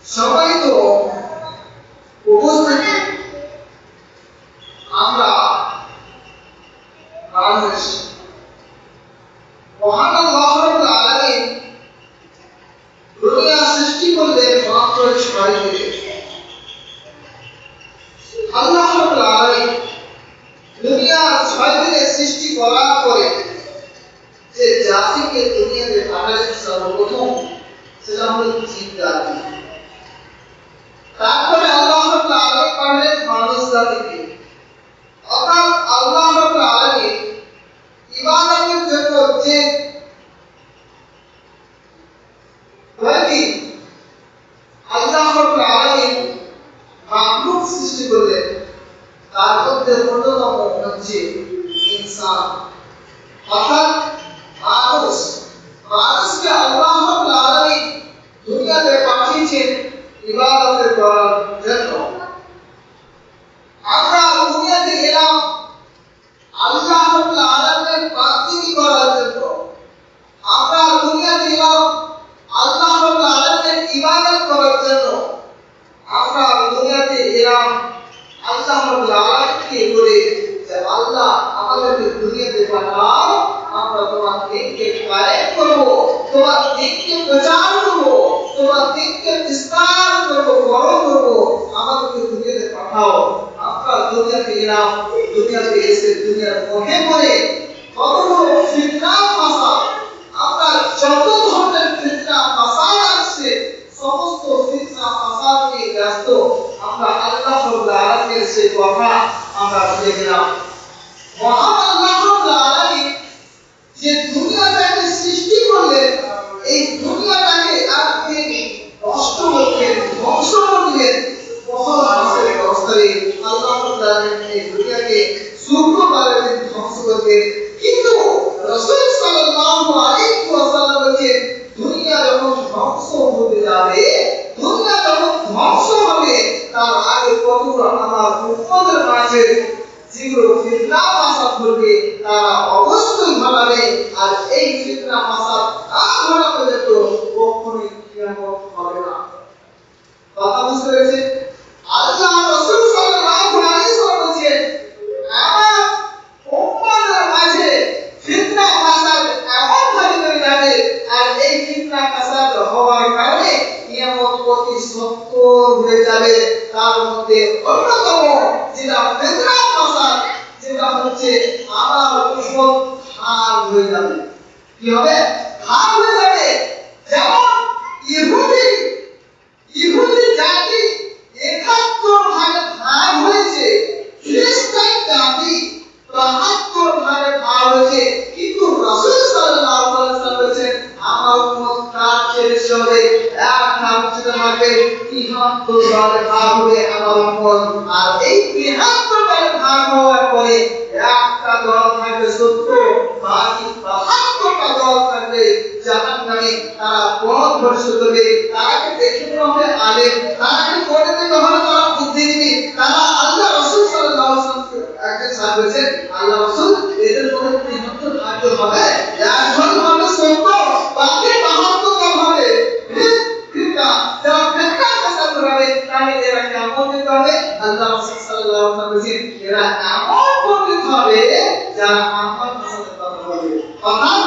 সম্মানিত উপস্থিতি, আমরা মানুষ মহান আল্লাহ রাব্বুল আলামিন দুনিয়া সৃষ্টি করলেন মাত্র 6 দিনে। আল্লাহ রাব্বুল আলামিন দুনিয়া 6 দিনে সৃষ্টি করার পরে যে জাতিকে দুনিয়াতে পাঠালেন সর্বপ্রথম, সেটা হলো জিন জাতি। তারপরে আল্লাহ রাব্বুল আলামিন পাঠালেন মানুষ জাতিকে। অর্থাৎ আল্লাহ রাব্বুল আলামিন ইবাদতের জন্য যে আল্লাহ রাব্বুল আলামিন মাখলুক সৃষ্টি করলেন, তার মধ্যে অন্যতম হচ্ছে ইনসান। অর্থাৎ মানুষকে আল্লাহ রাব্বুল আলামিন দুনিয়াতে পাঠিয়েছেন ইবাদত করার জন্য। আমরা দুনিয়াতে এলাম আল্লাহ রাব্বুল আলামিনের বান্দিগি করার জন্য। আমরা দুনিয়াতে এলাম আল্লাহ রাব্বুল আলামিনের ইবাদত করার জন্য। আমরা দুনিয়াতে এলাম আল্লাহ রাব্বুল আলামিনকে বলে যে আল্লাহ আমাদেরকে দুনিয়াতে পাঠাও, আমরা তোমার দিনকে কায়েম করব, তোমার দিনকে প্রচার করব, তোমার দিনকে বিস্তার করব, বড় করব, আমাদেরকে দুনিয়াতে পাঠাও। আমরা দুনিয়াতে এলাম, দুনিয়াতে এসে দুনিয়ার মধ্যে পড়ে কতগুলো ফিতনা ফাসাদ, আমরা যত ধরনের ফিতনা ফাসাদ আছে সমস্ত ফিতনা ফাসাদ নিয়ে ব্যস্ত। আমরা আল্লাহ রাব্বুল আলামিনের সেই কথা আমরা ভুলে গেলাম। মহান আল্লাহ রাব্বুল আলামিন যে দুনিয়াটাকে সৃষ্টি করলেন, এই দুনিয়াটাকে আপনি নষ্ট করলেন, ধ্বংস করলেন বছর মাসের ব্যবস্থায়। আল্লাহ রাব্বুল আলামিন এই দুনিয়াকে শুক্রবারে ধ্বংস করলেন। কিন্তু রাসূল সাল্লাল্লাহু আলাইহি ওয়াসাল্লাম বলেন, দুনিয়া যখন ধ্বংস হতে যাবে, দুনিয়া যখন ধ্বংস হবে, তার আগে কতগুলো আমার উম্মতের মাঝে যেগুলো ফিতনা ফাসাদ করবে তারা অবশ্যই ঘটাবে। আর এই ফিতনা ফাসাদ না ঘটা পর্যন্ত কখনোই কিয়ামত হবে না। কথা বুঝতে পেরেছেন? আল্লাহ রাসূল সাল্লাল্লাহু আলাইহি ওয়াসাল্লাম বলেছেন, আমার উম্মতের মাঝে ফিতনা ফাসাদ এমন ভাবে করে যাবে, আর এই ফিতনা ফাসাদ হওয়ার কারণে কিয়ামত অতি সত্তর হয়ে যাবে। তার মধ্যে অন্যতম যেটা ফিতনা ফাসাদ, যেটা হচ্ছে আমার উম্মত হার হয়ে যাবে। কি হবে? হার হয়ে যাবে। যেমন ইহুদি জাতি ৭১ ভাগে ভাগ হয়েছে, খ্রিস্টান জাতি ৭২ ভাগে ভাগ হয়েছে, কিন্তু রাসূল সাল্লাল্লাহু আলাইহি ওয়াসাল্লাম বলেছেন আমার উম্মত তার চেয়ে হবে, এক ভাগ হবে ৭৩ ভাগে ভাগ হবে আমার উম্মত। আর এই ৭৩ ভাগে ভাগ হওয়ার পরে একটা দল থাকবে সত্য, বাকি ৭২টা দল থাকবে জাহান্নামে। তারা পথ ভ্রষ্ট করবে, তারাকে দেখে মনে হবে আলেম, তারাকে পড়ে দেখে হবে তারা বুদ্ধিজীবী। তারা আল্লাহ রাসূল সাল্লাল্লাহু আলাইহি ওয়াসাল্লাম একজন সাহাবী বলেছেন, আল্লাহ রাসূল এদের মধ্যে ৭৩ ভাগ্য হবে, একজন হবে সত্য, বাকি ৭২টা হবে ফিতনা। যারা ফিতনা ফাসাদ করবে তাহলে এরা কেমন হবে? আল্লাহ রাসূল সাল্লাল্লাহু আলাইহি ওয়াসাল্লাম বলেছেন এরা এমন পণ্ডিত হবে যারা আমার ভাষাতে কথা বলবে। অর্থাৎ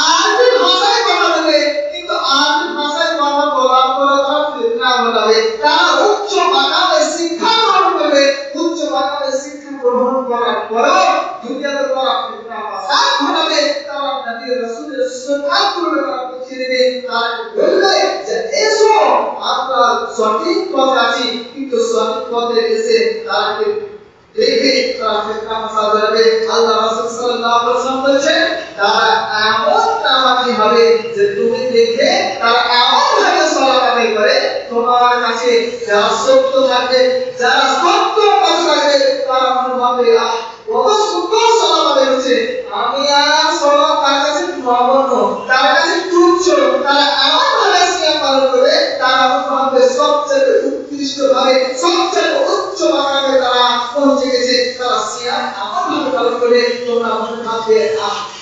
আরবি ভাষায় কথা বলবে, কিন্তু আরবি ভাষায় কথা বলার পরে তারা ফিতনা ঘটাবে। তারা উচ্চ মাকামে শিক্ষা গ্রহণ করবে, উচ্চ মাকামে শিক্ষা গ্রহণ করার পরেও দুনিয়াতে তারা ফিতনা ফাসাদ ঘটাবে। তারা নবী রাসূলের সুন্নাত করবে, তারা বুঝিয়ে দেবে, তারা বলবে যে এসো আমরা সঠিক পথে আছি, কিন্তু সঠিক পথে এসে তারাকে দেখে তারা ফিতনা ফাসাদ করবে। আল্লাহ রাসূল সাল্লাল্লাহু আলাইহি ওয়াসাল্লাম বলেছেন তারা এমন নামাজি হবে যে তুমি দেখে তারা এমন ভাবে সালাত আদায় করে, তোমার কাছে যারা সত্য থাকবে, যারা সত্য পথে থাকবে, তারা মনে ভাবে কত সুন্দর সালাত আদায় হচ্ছে, আমি আর সালাত তার কাছে নগণ্য, তার কাছে তুচ্ছ। তারা এমন ভাবে সিয়াম পালন করবে, তারা মনে ভাবে সবচেয়ে উৎকৃষ্ট ভাবে, সবচেয়ে উচ্চ মাকামে তারা পৌঁছে গেছে। তারা সিয়াম এমন ভাবে পালন করে তোমরা মনে ভাববে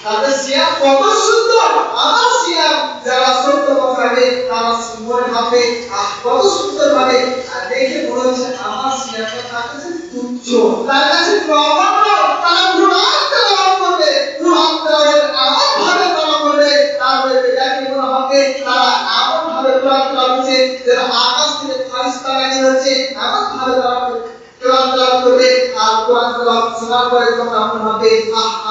তাদের সিয়াম কত সুন্দর। আমার সিয়াম যারা সত্য কথা হবে, তারা মনে ভাববে কত সুন্দর ভাবে দেখে মনে হচ্ছে আমার সিয়াটা তার কাছে তুচ্ছ, তার কাছে নগণ্য, তারা কোরআন তেলাওয়াত করবে, কোরআন তেলাওয়াত এমন ভাবে তারা করবে, তারপরে দেখে মনে হবে তারা এমন ভাবে কোরআন তেলাওয়াত করছে যেন আকাশ থেকে ফেরেশতা নাজিল হচ্ছে, এমন ভাবে তারা কোরআন তেলাওয়াত করবে। আর কোরআন তেলাওয়াত শোনার পরে তোমরা মনে হবে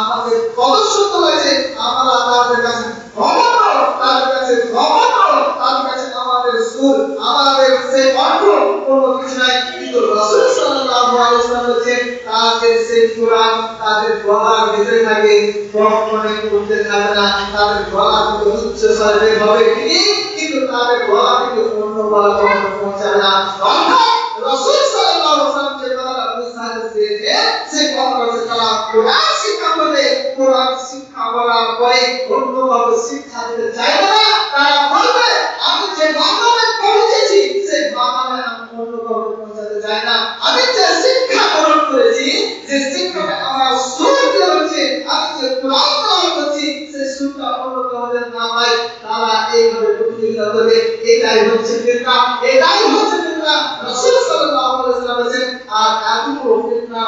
আমাদের কত সুন্দর লাগছে, আমরা তাদের কাছে নগণ্য, তাদের কাছে নগণ্য, তাদের কাছে আমাদের সুর, আমাদের সেই কণ্ঠ কোনো কিছু নাই। কিন্তু রাসূল সাল্লাল্লাহু আলাইহি ওয়াসাল্লাম বলেছেন তাদের সেই কোরআন তাদের গলার ভিতরে থাকে, কখনোই উঠতে থাকবে না, তাদের গলা থেকে উচ্চ স্বরে বের হবে ঠিকই, কিন্তু তাদের গলা থেকে অন্য গলা কখনো পৌঁছাবে না। অর্থাৎ রাসূল সাল্লাল্লাহু আলাইহি ওয়াসাল্লাম যে কথাটা বুঝাতে চেয়েছে সে কথাটা হচ্ছে তারা কোরআন শিক্ষা করবে, কোরআন শিক্ষা করার পরে অন্য কাউকে শিক্ষা দিতে চাইবে না। তারা বলবে আমি যে মাধ্যমে পৌঁছেছি সেই মাধ্যমে আমি অন্য কাউকে পৌঁছাতে চাই না, আমি যে শিক্ষা গ্রহণ করেছি, যে শিক্ষাটা আমার সুর দিয়ে হচ্ছে, আমি যে কোরআন তেলাওয়াত করছি সেই সুরটা অন্য কাউকে না হয়, তারা এইভাবে প্রতিযোগিতা করবে। এটাই হচ্ছে ফিতনা, এটাই হচ্ছে ফিতনা। রাসূল সাল্লাল্লাহু আলাইহি ওয়াসাল্লাম বলেছেন আর এতগুলো ফিতনা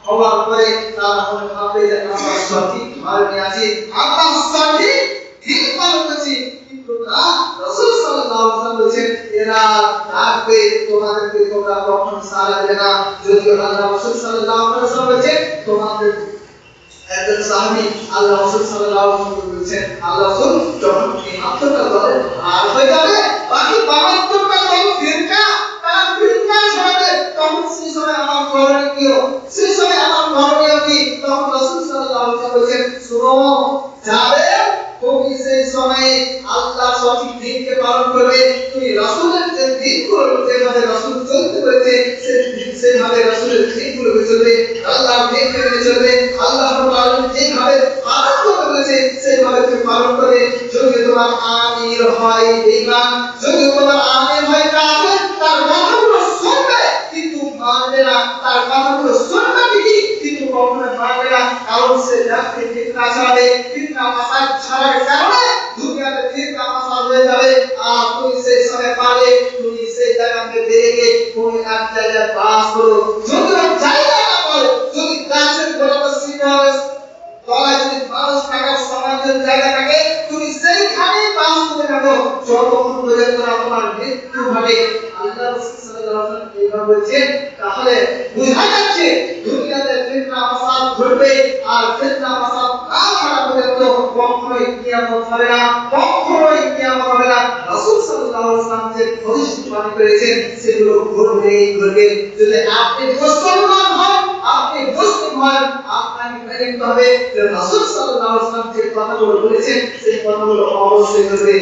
হওয়ার পরে তারা মনে ভাববে যে আমরা সঠিক ধর্মে আছি, আমরা সঠিক দিন পালন করছি, কিন্তু না, রাসূল সাল্লাল্লাহু আলাইহি ওয়াসাল্লাম বলেছেন এরা থাকবে, তোমাদেরকে তোমরা কখনো সাড়া দেবে না। যদিও আল্লাহ রাসূল সাল্লাল্লাহু আলাইহি ওয়াসাল্লাম বলেছেন তোমাদের একজন সাহাবী আল্লাহ রাসূল সাল্লাল্লাহু আলাইহি ওয়াসাল্লাম বলেছেন আল্লাহ রাসূল যখন এই আত্মটা দলে আর হয়ে যাবে, বাকি 72টা দল ফিরকা, তারা ফিরকা ছড়াবে, তখন সেই সময় আমার করণীয় কি, সেই সময় আমার করণীয় কি? তখন রাসূল সাল্লাল্লাহু আলাইহি ওয়াসাল্লাম বলেছেন শুনো, যাবে তুমি সেই সময়ে আল্লাহ সঠিক দিনকে পালন করবে, তুমি রাসূলের যে দিনগুলো যেভাবে রাসূল চলতে বলেছে সেভাবে রাসূলের দিনগুলোকে চলবে, আল্লাহর দিনকে মেনে চলবে, আল্লাহ রাব্বুল আলামিন যেভাবে পালন করতে বলেছে সেভাবে তুমি পালন করবে। যদি তোমার আমির হয় বেঈমান, যদি তোমার আমির হয় কাফের, তার কথাগুলো শুনবে কিন্তু মানবে না, তার কথাগুলো শুনবে ঠিকই কিন্তু কখনো মানবে না, কারণ সে জাতিকে ফিতনা ছড়াবে, ফিতনা ফাসাদ ছড়ার কারণে দুনিয়াতে ফিতনা ফাসাদ হয়ে যাবে। আর তুমি সেই সময় পারলে তুমি সেই জায়গাতে বেরিয়ে কোন এক জায়গায় বাস করো, যদি জায়গা না পারো, যদি গাছের গোড়াতে সিংহাস তলায় যদি মানুষ থাকার সমাজের জায়গা থাকে, তুমি সেইখানেই বাস করে থাকো যতক্ষণ পর্যন্ত না তোমার মৃত্যু ঘটে। আল্লাহ রাসূল সাল্লাল্লাহু আলাইহি ওয়াসাল্লাম এইভাবে বলেছেন, তাহলে বোঝা যাচ্ছে দুনিয়াতে ফিতনা ফাসাদ ঘটবে, আর ফিতনা ফাসাদ না ঘটা পর্যন্ত কখনোই কিয়ামত হবে না, কখনোই কিয়ামত হবে না। রাসূল সাল্লাল্লাহু আলাইহি ওয়াসাল্লাম যে ভবিষ্যৎবাণী করেছেন সেগুলো ঘটবেই ঘটবে। যদি আপনি মুসলমান হন, আপনি মুসলিম হন, আপনাকে মেনে নিতে হবে যে রাসূল সাল্লাল্লাহু আলাইহি ওয়াসাল্লাম যে কথাগুলো বলেছেন সেই কথাগুলো অবশ্যই ঘটবে।